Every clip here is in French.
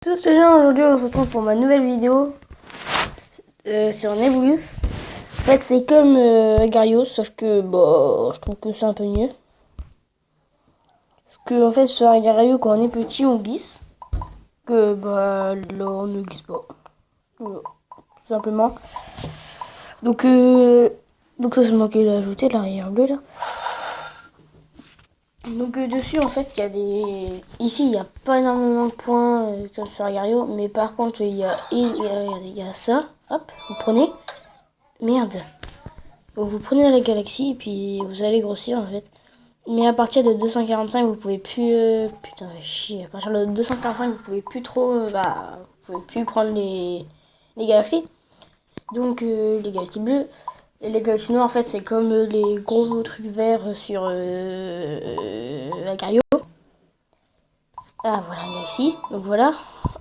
Tout ce gens, aujourd'hui on se retrouve pour ma nouvelle vidéo sur Nebulus. En fait c'est comme Agar.io, sauf que je trouve que c'est un peu mieux. Parce que en fait sur Agar.io quand on est petit on glisse. Que là on ne glisse pas. Voilà, tout simplement. Donc ça c'est manqué d'ajouter l'arrière bleu là. Donc dessus en fait il y a des... Ici il n'y a pas énormément de points comme sur Agar.io, mais par contre il y a ça, hop, vous prenez, merde, donc vous prenez la galaxie et puis vous allez grossir en fait. Mais à partir de 245 vous pouvez plus, putain chier, à partir de 245 vous pouvez plus trop, vous pouvez plus prendre les galaxies. Donc les galaxies bleues. Et les galaxies noires, en fait, c'est comme les gros trucs verts sur Agar.io. Ah, voilà, une galaxie. Donc voilà.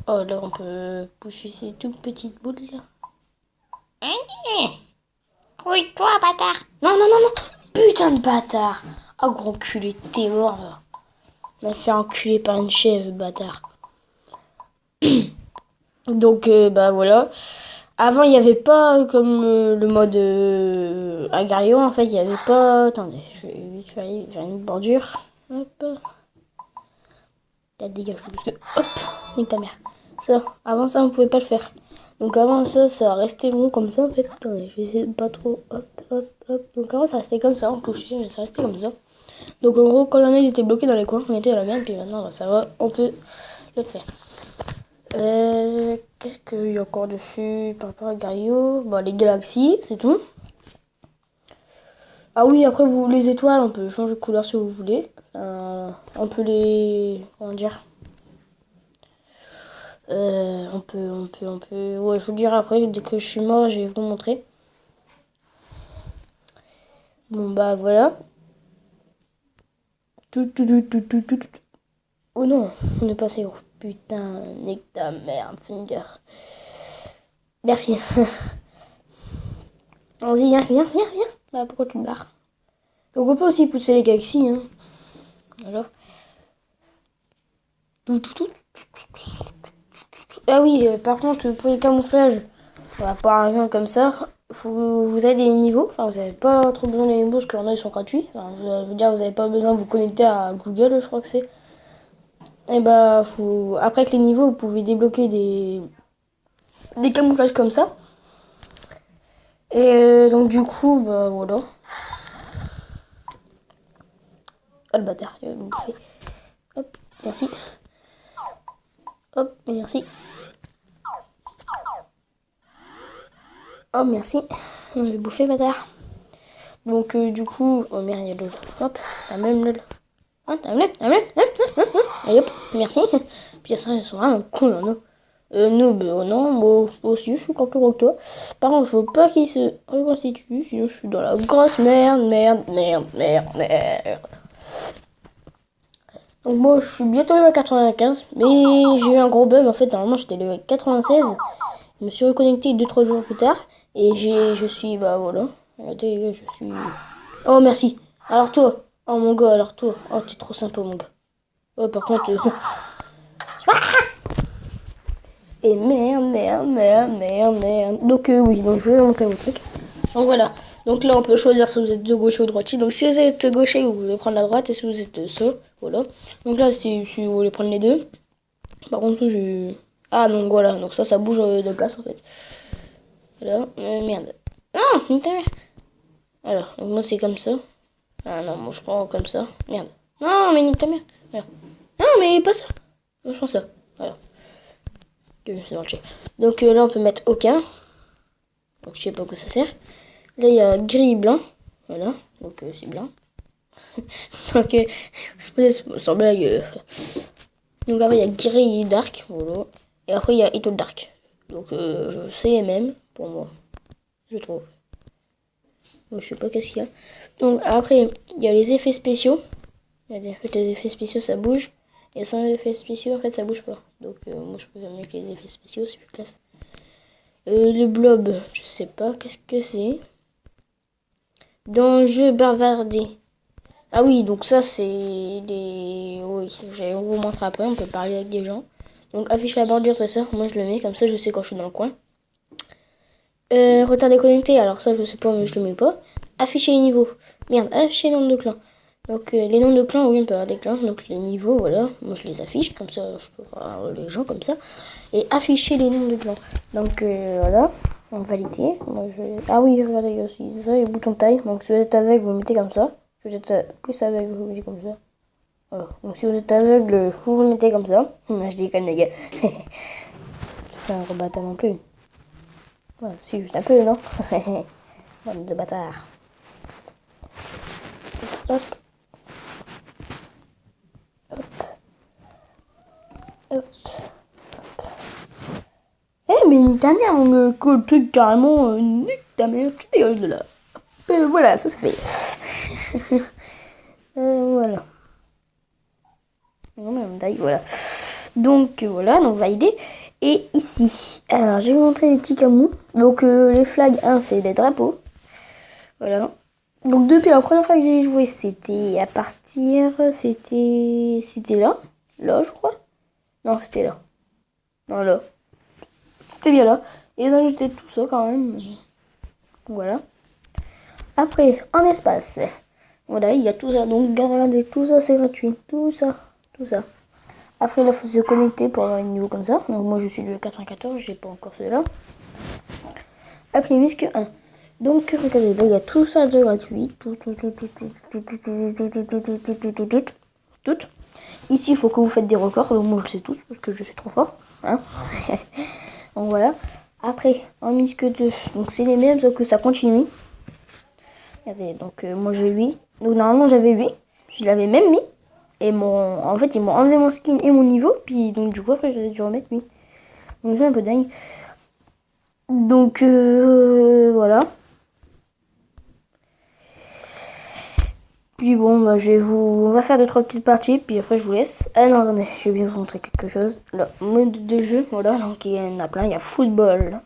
Oh, là, on peut pousser ces toutes petites boules, là. Oui, toi, bâtard. Non, non, non, non. Putain de bâtard. Oh, gros culé, t'es mort, là. On va se faire enculer par une chèvre, bâtard. Donc, voilà. Avant, il n'y avait pas comme le mode Agar.io, en fait, il n'y avait pas... Attendez, je vais vite faire une bordure. Hop. T'as dégagé, parce que... Hop, nique ta mère. Ça, avant ça, on pouvait pas le faire. Donc avant ça restait rond comme ça, en fait. Attendez, je vais essayer de pas trop... Hop, hop, hop. Donc avant, ça restait comme ça, on touchait, mais ça restait comme ça. Donc en gros, quand on était bloqué dans les coins, on était à la merde, puis maintenant, ça va, on peut le faire. Qu'est-ce qu'il y a encore dessus par rapport à Agar.io? Les galaxies, c'est tout. Ah oui, après vous les étoiles, on peut changer de couleur si vous voulez. On peut les... Comment dire? On peut... Ouais, je vous dirai après, dès que je suis mort, je vais vous montrer. Bon voilà. Oh non, on est passé. Oh, putain, nique ta merde, Finger. Merci. Vas-y, viens. Pourquoi tu te barres? Donc on peut aussi pousser les galaxies, hein. Alors. Ah oui, par contre, pour les camouflages, par exemple comme ça, vous avez des niveaux. Enfin, vous n'avez pas trop besoin des niveaux parce que ils sont gratuits. Enfin, je veux dire, vous n'avez pas besoin de vous connecter à Google, je crois que c'est. Et après avec les niveaux, vous pouvez débloquer des camouflages comme ça. Et donc du coup, voilà. Oh le bâtard, il va me bouffer. Hop, merci. Hop, merci. Oh merci. Je vais bouffer, bâtard. Donc du coup, oh merde, il y a de l'eau. Hop, la même lol. Allez hop, merci. Puis ça, ils sont vraiment cons là, non? Non, moi aussi, je suis encore plus gros que toi. Par contre, faut pas qu'il se reconstitue, sinon je suis dans la grosse merde. Donc moi, je suis bientôt level 95, mais j'ai eu un gros bug. En fait, normalement, j'étais level 96. Je me suis reconnecté 2-3 jours plus tard, et je suis, voilà. Regardez, je suis... Oh, merci. Alors toi, oh mon gars, alors toi, oh t'es trop sympa mon gars. Oh par contre, et merde. Donc oui, donc je vais vous montrer mon truc. Donc voilà. Donc là on peut choisir si vous êtes de gaucher ou droitier. Donc si vous êtes gaucher, vous voulez prendre la droite, et si vous êtes ça, voilà. Donc là si vous voulez prendre les deux. Par contre je... Ah donc voilà, donc ça bouge de place en fait. Voilà, merde. Ah, putain. Alors, donc moi c'est comme ça. Ah non, moi je prends comme ça. Merde. Non, mais nique ta mère. Voilà. Non, mais pas ça. Moi je prends ça. Voilà. Donc là on peut mettre aucun. Donc je sais pas à quoi ça sert. Là il y a gris et blanc. Voilà. Donc c'est blanc. Donc sans blague. Donc après il y a gris et dark. Voilà. Et après il y a étoile dark. Donc c'est les mêmes pour moi. Je trouve. Donc, je sais pas qu'est-ce qu'il y a. Donc après il y a les effets spéciaux. Les effets spéciaux ça bouge. Et sans effets spéciaux en fait ça bouge pas. Donc moi je peux faire mieux que les effets spéciaux, c'est plus classe. Le blob, je sais pas qu'est-ce que c'est. Dans le jeu bavardé. Ah oui, donc ça c'est des... Oui, je vais vous montrer après, on peut parler avec des gens. Donc afficher la bordure, c'est ça. Moi je le mets comme ça, je sais quand je suis dans le coin. Retard déconnecté, alors ça je sais pas, mais je le mets pas. Afficher les niveaux. Merde, afficher les noms de clans. Donc les noms de clans, oui, on peut avoir des clans. Donc les niveaux, voilà. Moi je les affiche, comme ça je peux voir les gens comme ça. Et afficher les noms de clans. Donc voilà. Donc valider. Moi, ah oui, regardez, il y a aussi ça, et bouton de taille. Donc si vous êtes aveugle, vous mettez comme ça. Si vous êtes plus aveugle, vous mettez comme ça. Voilà. Donc si vous êtes aveugle, vous vous mettez comme ça. Je déconne les gars. C'est un rebata non plus. Voilà, c'est juste un peu, non? Bande de bâtards. Hop. Hop. Hop. Eh, mais nique ta mère, le truc carrément, nique ta mère, tu dégages de là. Voilà, ça fait. Voilà. Non, mais taille, voilà. Donc, voilà, donc valider. Et ici, alors je vais vous montrer les petits camous. Donc, les flags, c'est les drapeaux. Voilà. Donc, depuis la première fois que j'ai joué, c'était à partir. C'était là. Là, je crois. Non, c'était là. Non, là. C'était bien là. Et ils ont ajouté tout ça quand même. Voilà. Après, en espace. Voilà, il y a tout ça. Donc, regardez, tout ça, c'est gratuit. Tout ça. Tout ça. Après, là, il faut se connecter pour avoir les niveaux comme ça. Donc, moi, je suis le 94. J'ai pas encore ceux-là. Après, Misque 1. Donc, regardez, là, il y a tout ça de gratuit. Tout. Ici, il faut que vous faites des records. Donc, moi, je le sais tous parce que je suis trop fort. Hein. Donc, voilà. Après, en Misque 2. Donc, c'est les mêmes, sauf que ça continue. Regardez, donc, moi, j'ai 8. Donc, normalement, j'avais 8. Je l'avais même mis. Et en fait, ils m'ont enlevé mon skin et mon niveau. Puis, donc, du coup, après, j'ai dû remettre 8. Donc, c'est un peu dingue. Donc, voilà. Puis bon, bah, on va faire 2-3 petites parties, puis après je vous laisse. Ah non, attendez, je vais bien vous montrer quelque chose. Là, mode de jeu, voilà, donc il y en a plein, il y a football.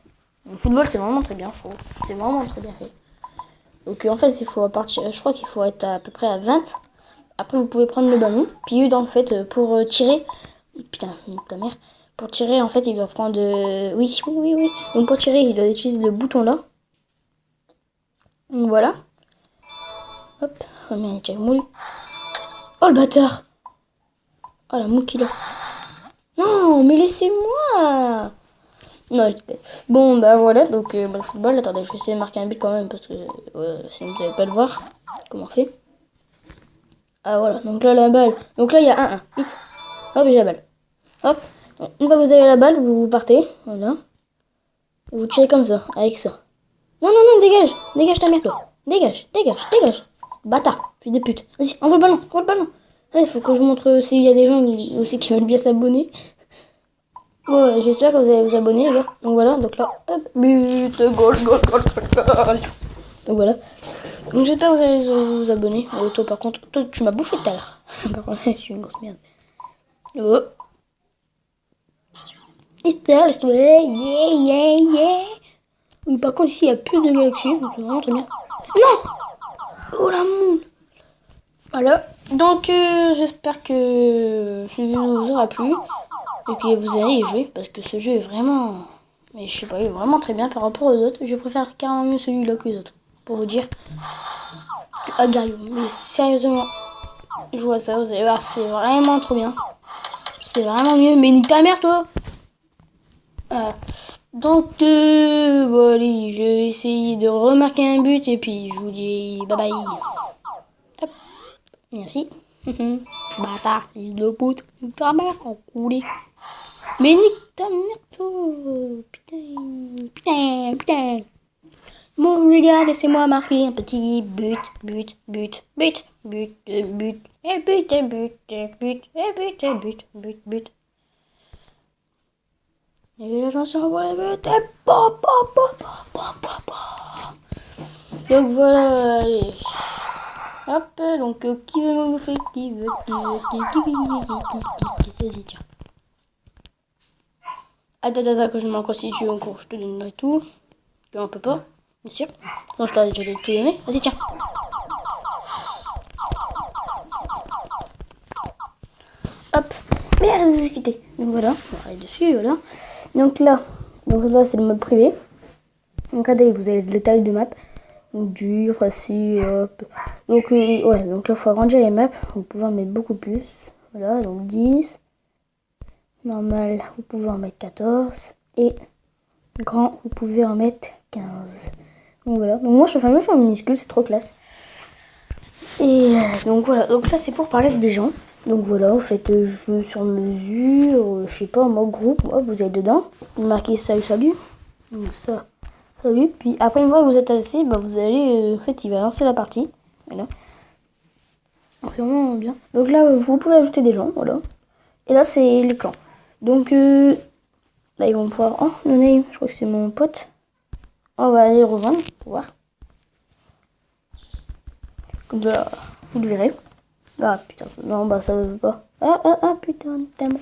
Le football, c'est vraiment très bien, je trouve. C'est vraiment très bien fait. Donc en fait, il faut partir, je crois qu'il faut être à peu près à 20. Après, vous pouvez prendre le ballon. Puis eux, en fait, pour tirer... Putain, ta mère. Pour tirer, en fait, ils doivent prendre... Oui. Donc pour tirer, ils doivent utiliser le bouton là. Donc voilà. Hop. Oh merde, j'ai moulu. Oh le bâtard. Oh la moule qu'il a. Non, mais laissez-moi. Non, bon, bah voilà, donc le football, attendez, je vais essayer de marquer un but quand même, parce que sinon vous n'allez pas le voir. Comment on fait? Ah voilà, donc là la balle. Donc là il y a 1-1. Vite. Hop, j'ai la balle. Hop. Donc, une fois que vous avez la balle, vous partez. Voilà. Et vous tirez comme ça, avec ça. Non, dégage. Dégage ta merde, toi. Dégage. Bâtard, fils de pute. Vas-y, envoie le ballon. Il faut que je montre s'il y a des gens aussi qui veulent bien s'abonner. Bon, j'espère que vous allez vous abonner, les gars. Donc voilà, donc là, hop, but, goal. Donc voilà. Donc j'espère que vous allez vous abonner. Toi, par contre, toi, tu m'as bouffé tout à l'heure. Par contre, je suis une grosse merde. Oh. Yeah. Oui, par contre, ici, il n'y a plus de galaxies. Donc c'est vraiment très bien. Non! Oh la moule! Voilà. Donc, j'espère que ce vidéo vous aura plu. Et que vous allez y jouer. Parce que ce jeu est vraiment... Mais je sais pas, il est vraiment très bien par rapport aux autres. Je préfère carrément mieux celui-là que les autres. Pour vous dire. Agario. Mais sérieusement, je vois ça, vous allez voir, c'est vraiment trop bien. C'est vraiment mieux. Mais nique ta mère, toi! Voilà. Donc, bon, allez, je vais essayer de remarquer un but. Et puis, je vous dis bye bye. Hop. Merci. Bâtard, il de pute. Nique ta mère, enculé. Mais nique ta mère, toi. Putain. Bon, les gars, laissez-moi marquer un petit but. Et attention pour les buts. Donc voilà, allez. Hop, donc qui veut me bouffer? Qui veut? Vas-y, tiens. Attends, que je m'en constitue en cours, je te donnerai tout. Que on peut pas, bien sûr. Sinon, je t'aurais déjà tout donné. Vas-y, tiens. Hop. Merde, je vais quitter. Donc voilà, on va aller dessus, voilà. Donc là c'est le mode privé. Donc regardez, vous avez les tailles de map. Donc dur, facile, hop. Donc ouais, donc là il faut arrondir les maps. Vous pouvez en mettre beaucoup plus. Voilà, donc 10. Normal, vous pouvez en mettre 14. Et grand, vous pouvez en mettre 15. Donc voilà. Donc moi je suis en minuscule, c'est trop classe. Et donc voilà, donc là c'est pour parler avec des gens. Donc voilà, vous faites jeu sur mesure, je sais pas, en mode groupe, hop, vous êtes dedans. Vous marquez salut. Donc ça, salut. Puis après une fois que vous êtes assis, bah, vous allez, en fait il va lancer la partie. Voilà. C'est vraiment bien. Donc là vous pouvez ajouter des gens, voilà. Et là c'est les clans. Donc là ils vont pouvoir, oh le name, je crois que c'est mon pote. On va aller le rejoindre pour voir. Comme ça, vous le verrez. Ah putain, non, bah ça veut pas. Ah putain, ta mère.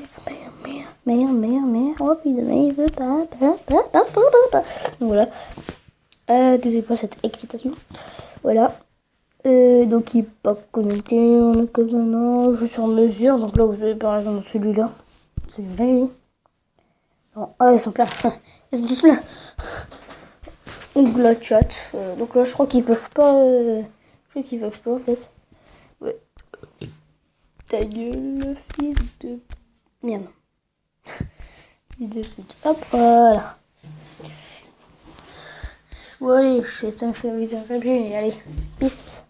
Oh putain, il veut pas. Donc voilà. Désolé pour cette excitation. Voilà. Donc il n'est pas connecté. On a comme maintenant. Je suis en mesure. Donc là, vous avez par exemple celui-là. Celui-là. Non. Ah, ils sont pleins. Ils sont tous pleins. Donc là, chat. Donc là, je crois qu'ils peuvent pas. Je crois qu'ils peuvent pas en fait. Ouais. Ta gueule, fils de... Merde. Fils de pute. Hop, voilà. Bon allez, j'espère que ça vous a plu. Allez, peace.